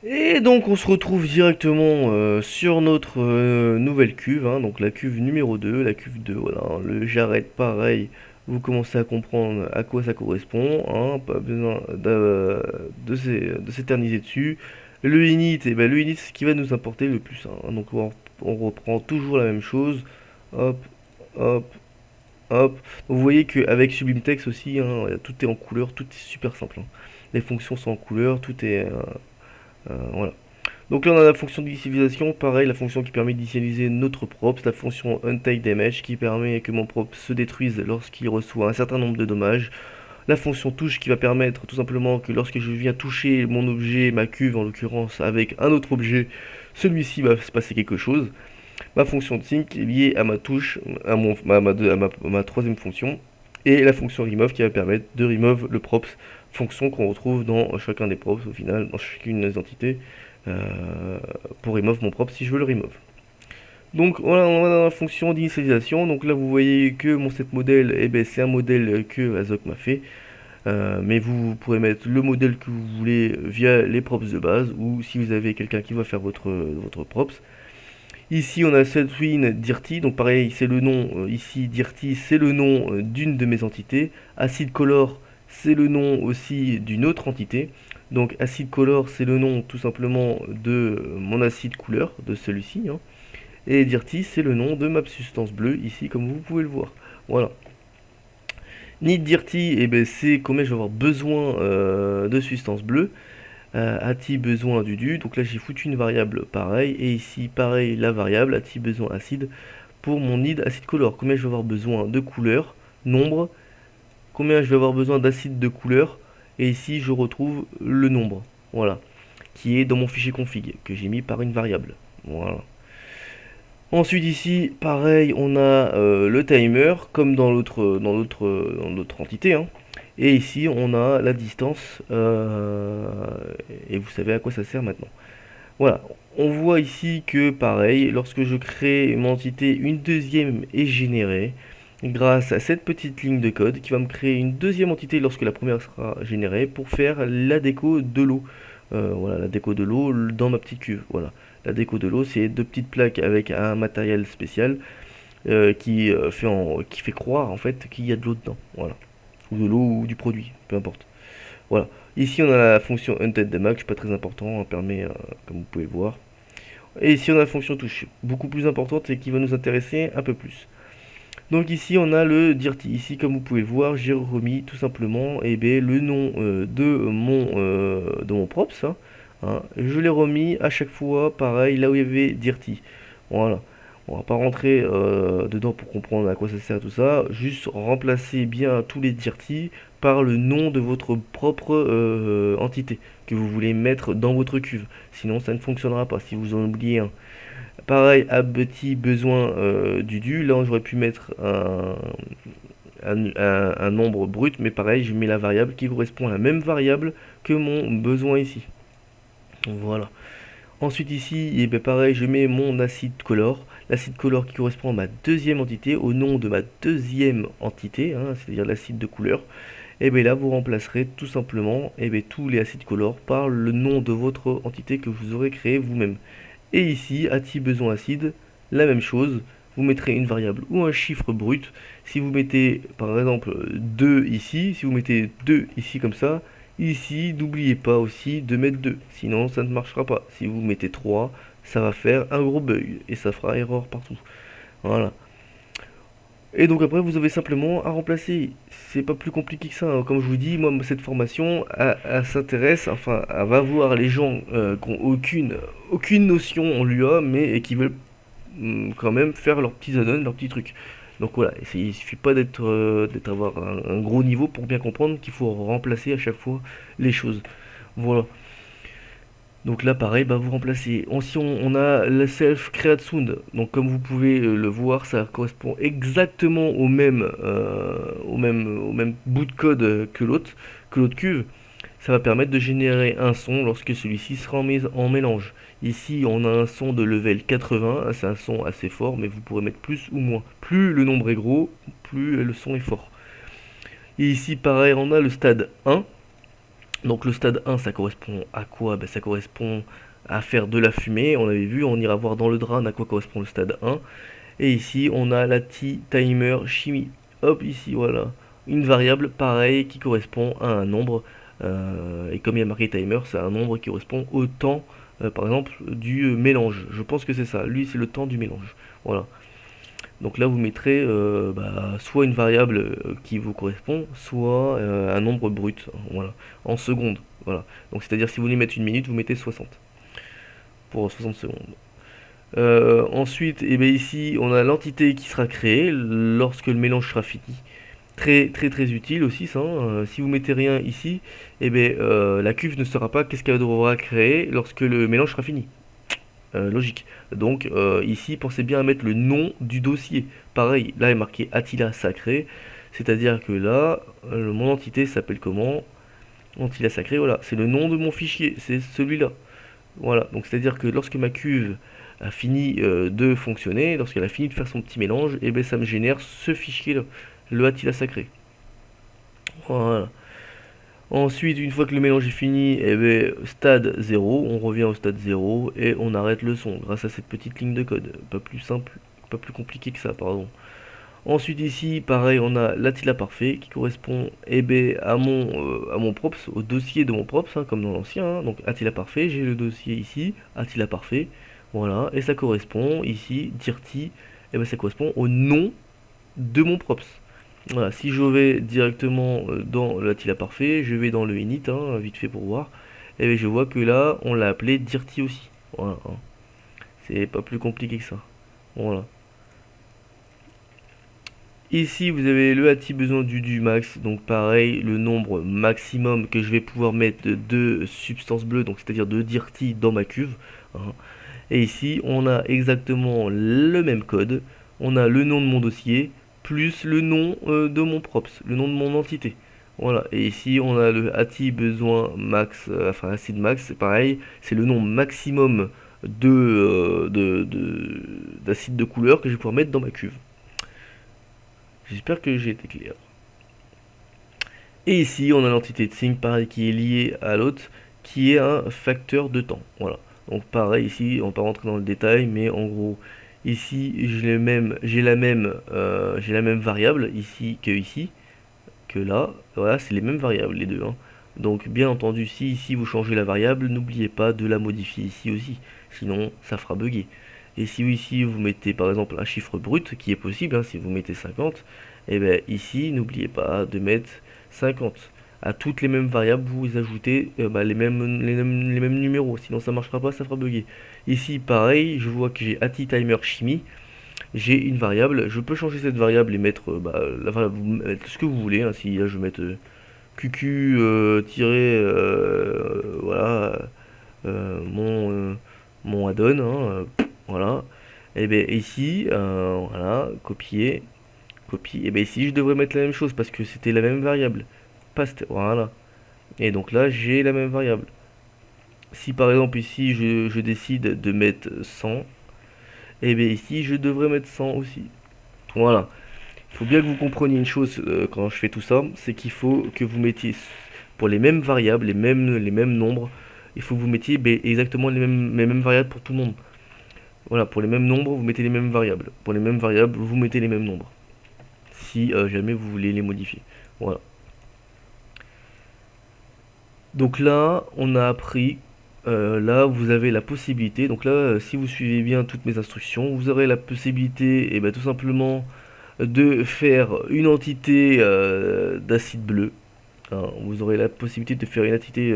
Et donc on se retrouve directement sur notre nouvelle cuve, hein, donc la cuve numéro 2, la cuve 2, voilà, hein, le j'arrête pareil, vous commencez à comprendre à quoi ça correspond, hein, pas besoin de s'éterniser dessus. Le init, et ben le init c'est ce qui va nous importer le plus, hein, donc on reprend toujours la même chose, hop, hop, hop. Vous voyez qu'avec Sublime Text aussi, hein, tout est en couleur, tout est super simple, hein. Les fonctions sont en couleur, tout est... voilà. Donc là on a la fonction d'initialisation, pareil, la fonction qui permet d'initialiser notre props, la fonction untiedDamage qui permet que mon prop se détruise lorsqu'il reçoit un certain nombre de dommages, la fonction touche qui va permettre tout simplement que lorsque je viens toucher mon objet, ma cuve en l'occurrence, avec un autre objet, celui-ci va se passer quelque chose. Ma fonction sync est liée à ma touche, à ma troisième fonction, et la fonction remove qui va permettre de remove le props, fonction qu'on retrouve dans chacun des props au final, dans chacune des entités, euh, pour remove mon props si je veux le remove. Donc voilà, on va dans la fonction d'initialisation. Donc là vous voyez que mon set modèle, eh ben, c'est un modèle que Azok m'a fait. Mais vous pourrez mettre le modèle que vous voulez via les props de base ou si vous avez quelqu'un qui va faire votre props. Ici on a Setwin Dirty, donc pareil c'est le nom, ici Dirty c'est le nom d'une de mes entités. Acid Color c'est le nom aussi d'une autre entité. Donc Acid Color c'est le nom tout simplement de mon acide couleur, de celui-ci, hein. Et Dirty c'est le nom de ma substance bleue, ici comme vous pouvez le voir. Voilà. Need Dirty, eh ben, c'est combien je vais avoir besoin de substance bleue. A-t-il besoin du donc là j'ai foutu une variable pareil et ici pareil la variable a-t-il besoin acide pour mon need acide color, combien je vais avoir besoin de couleur, nombre, combien je vais avoir besoin d'acide de couleur et ici je retrouve le nombre, voilà, qui est dans mon fichier config que j'ai mis par une variable, voilà. Ensuite ici pareil on a le timer comme dans l'autre entité, hein. Et ici on a la distance et vous savez à quoi ça sert maintenant. Voilà, on voit ici que pareil, lorsque je crée une entité, une deuxième est générée grâce à cette petite ligne de code qui va me créer une deuxième entité lorsque la première sera générée pour faire la déco de l'eau. Voilà, la déco de l'eau dans ma petite cuve. Voilà, la déco de l'eau, c'est deux petites plaques avec un matériel spécial qui fait croire en fait qu'il y a de l'eau dedans. Voilà, ou de l'eau ou du produit, peu importe. Voilà. Ici, on a la fonction untiedDamage, pas très important, hein, permet, comme vous pouvez le voir. Et ici, on a la fonction touche, beaucoup plus importante et qui va nous intéresser un peu plus. Donc ici, on a le dirty. Ici, comme vous pouvez le voir, j'ai remis tout simplement le nom de mon props, hein, hein. Je l'ai remis à chaque fois, pareil, là où il y avait dirty. Voilà. On va pas rentrer dedans pour comprendre à quoi ça sert tout ça. Juste remplacer bien tous les dirty par le nom de votre propre entité que vous voulez mettre dans votre cuve. Sinon, ça ne fonctionnera pas si vous en oubliez un. Pareil, à petit besoin du. Là, j'aurais pu mettre un nombre brut, mais pareil, je mets la variable qui correspond à la même variable que mon besoin ici. Voilà. Ensuite ici, et bien pareil, je mets mon acide color. L'acide color qui correspond à ma deuxième entité, au nom de ma deuxième entité, hein, c'est-à-dire l'acide de couleur. Et bien là, vous remplacerez tout simplement tous les acides color par le nom de votre entité que vous aurez créé vous-même. Et ici, a-t-il besoin acide, la même chose. Vous mettrez une variable ou un chiffre brut. Si vous mettez par exemple 2 ici, si vous mettez 2 ici comme ça, ici, n'oubliez pas aussi de mettre 2, sinon ça ne marchera pas. Si vous mettez 3, ça va faire un gros bug et ça fera erreur partout. Voilà. Et donc après, vous avez simplement à remplacer. C'est pas plus compliqué que ça, hein. Comme je vous dis, moi, cette formation, elle s'intéresse, enfin, elle va voir les gens qui n'ont aucune notion en l'UA, mais et qui veulent quand même faire leurs petits add-ons, leurs petits trucs. Donc voilà, il suffit pas d'être avoir un gros niveau pour bien comprendre qu'il faut remplacer à chaque fois les choses. Voilà. Donc là, pareil, bah, vous remplacez. Si on a le self create sound. Donc comme vous pouvez le voir, ça correspond exactement au même bout de code que l'autre cuve. Ça va permettre de générer un son lorsque celui-ci sera en mélange. Ici, on a un son de level 80, c'est un son assez fort, mais vous pourrez mettre plus ou moins. Plus le nombre est gros, plus le son est fort. Et ici, pareil, on a le stade 1. Donc le stade 1, ça correspond à quoi? Ben, ça correspond à faire de la fumée. On avait vu, on ira voir dans le drame à quoi correspond le stade 1. Et ici, on a la T-timer chimie. Hop, ici, voilà. Une variable, pareil, qui correspond à un nombre. Et comme il y a marqué timer, c'est un nombre qui correspond au temps, par exemple, du mélange. Je pense que c'est ça. Lui, c'est le temps du mélange. Voilà. Donc là, vous mettrez soit une variable qui vous correspond, soit un nombre brut, voilà, en secondes. Voilà. Donc c'est-à-dire si vous voulez mettre une minute, vous mettez 60 pour 60 secondes. Ensuite, eh bien ici, on a l'entité qui sera créée lorsque le mélange sera fini. Très très très utile aussi ça, hein. Si vous mettez rien ici, eh bien, la cuve ne saura pas qu'est-ce qu'elle devra créer lorsque le mélange sera fini. Logique. Donc ici, pensez bien à mettre le nom du dossier. Pareil, là est marqué Attila Sacré, c'est-à-dire que là, mon entité s'appelle comment? Attila Sacré, voilà, c'est le nom de mon fichier, c'est celui-là. Voilà, donc c'est-à-dire que lorsque ma cuve a fini de fonctionner, lorsqu'elle a fini de faire son petit mélange, et eh ben ça me génère ce fichier-là, le Attila Sacré. Voilà. Ensuite, une fois que le mélange est fini, eh ben, stade 0, on revient au stade 0 et on arrête le son grâce à cette petite ligne de code. Pas plus simple, pas plus compliqué que ça, pardon. Ensuite ici, pareil, on a l'Attila parfait qui correspond à mon props, au dossier de mon props, hein, comme dans l'ancien. Hein. Donc Attila parfait, j'ai le dossier ici, Attila parfait, voilà, et ça correspond ici, dirty, et ben ça correspond au nom de mon props. Voilà, si je vais directement dans l'Attila parfait, je vais dans le init, hein, vite fait pour voir, et bien je vois que là, on l'a appelé dirty aussi. Voilà, hein. C'est pas plus compliqué que ça. Voilà. Ici, vous avez le ATI besoin du max, donc pareil, le nombre maximum que je vais pouvoir mettre de substances bleues, donc c'est-à-dire de dirty dans ma cuve, hein. Et ici, on a exactement le même code, on a le nom de mon dossier, plus le nom de mon props, le nom de mon entité. Voilà, et ici on a le ATI besoin max, enfin acid max, c'est pareil, c'est le nom maximum d'acide de couleur que je vais pouvoir mettre dans ma cuve. J'espère que j'ai été clair. Et ici, on a l'entité de sync, pareil, qui est liée à l'autre, qui est un facteur de temps. Voilà. Donc pareil ici, on va pas rentrer dans le détail, mais en gros, ici, j'ai la même variable ici que ici, que là. Voilà, c'est les mêmes variables, les deux, hein. Donc bien entendu, si ici vous changez la variable, n'oubliez pas de la modifier ici aussi, sinon ça fera bugger. Et si ici vous mettez par exemple un chiffre brut, qui est possible, hein, si vous mettez 50, et bien ici n'oubliez pas de mettre 50. À toutes les mêmes variables, vous ajoutez les mêmes numéros, sinon ça marchera pas, ça fera bugger. Ici pareil, je vois que j'ai ATI timer chimie, j'ai une variable, je peux changer cette variable et mettre la variable, vous mettez ce que vous voulez, hein, si là je vais mettre QQ voilà mon add-on, hein, voilà. Et bien ici, voilà, copier, copie. Et bien ici, je devrais mettre la même chose parce que c'était la même variable. Paste, voilà. Et donc là, j'ai la même variable. Si par exemple ici, je décide de mettre 100, et bien ici, je devrais mettre 100 aussi. Voilà. Il faut bien que vous compreniez une chose quand je fais tout ça, c'est qu'il faut que vous mettiez pour les mêmes variables, les mêmes nombres, il faut que vous mettiez exactement les mêmes variables pour tout le monde. Voilà, pour les mêmes nombres, vous mettez les mêmes variables. Pour les mêmes variables, vous mettez les mêmes nombres. Si jamais vous voulez les modifier. Voilà. Donc là, on a appris. Là, vous avez la possibilité. Donc là, si vous suivez bien toutes mes instructions, vous aurez la possibilité, et tout simplement, de faire une entité d'acide bleu. Hein. Vous aurez la possibilité de faire une entité,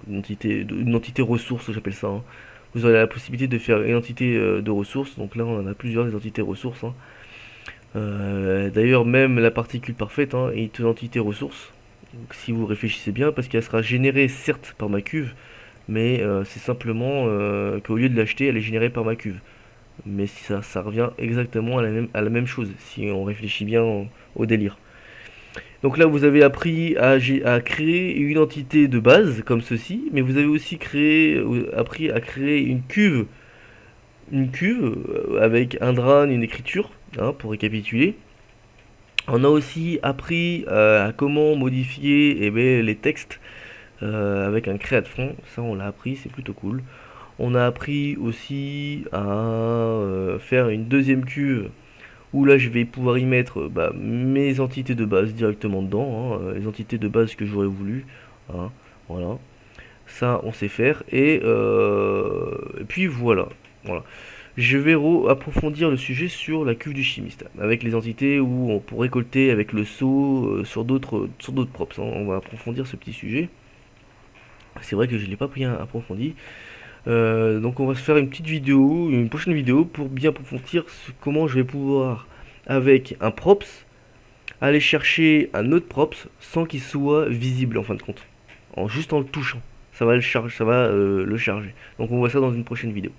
une entité ressource, j'appelle ça, hein. Vous aurez la possibilité de faire une entité de ressources. Donc là, on en a plusieurs des entités ressources, hein. D'ailleurs, même la particule parfaite, hein, est une entité ressource. Donc, si vous réfléchissez bien, parce qu'elle sera générée certes par ma cuve, mais c'est simplement qu'au lieu de l'acheter, elle est générée par ma cuve. Mais ça revient exactement à la même chose, si on réfléchit bien au délire. Donc là, vous avez appris à créer une entité de base, comme ceci, mais vous avez aussi appris à créer une cuve avec un drane, une écriture, hein, pour récapituler. On a aussi appris à comment modifier les textes avec un créa de fond. Ça, on l'a appris, c'est plutôt cool. On a appris aussi à faire une deuxième cuve où là je vais pouvoir y mettre mes entités de base directement dedans, hein, les entités de base que j'aurais voulu, hein, voilà. Ça, on sait faire. Et puis voilà. Voilà. Je vais approfondir le sujet sur la cuve du chimiste, avec les entités où on peut récolter avec le seau sur d'autres props, hein. On va approfondir ce petit sujet. C'est vrai que je ne l'ai pas bien approfondi. Donc on va se faire une petite vidéo, une prochaine vidéo pour bien approfondir comment je vais pouvoir, avec un props, aller chercher un autre props sans qu'il soit visible en fin de compte. Juste en le touchant. Ça va le charger. Donc on voit ça dans une prochaine vidéo.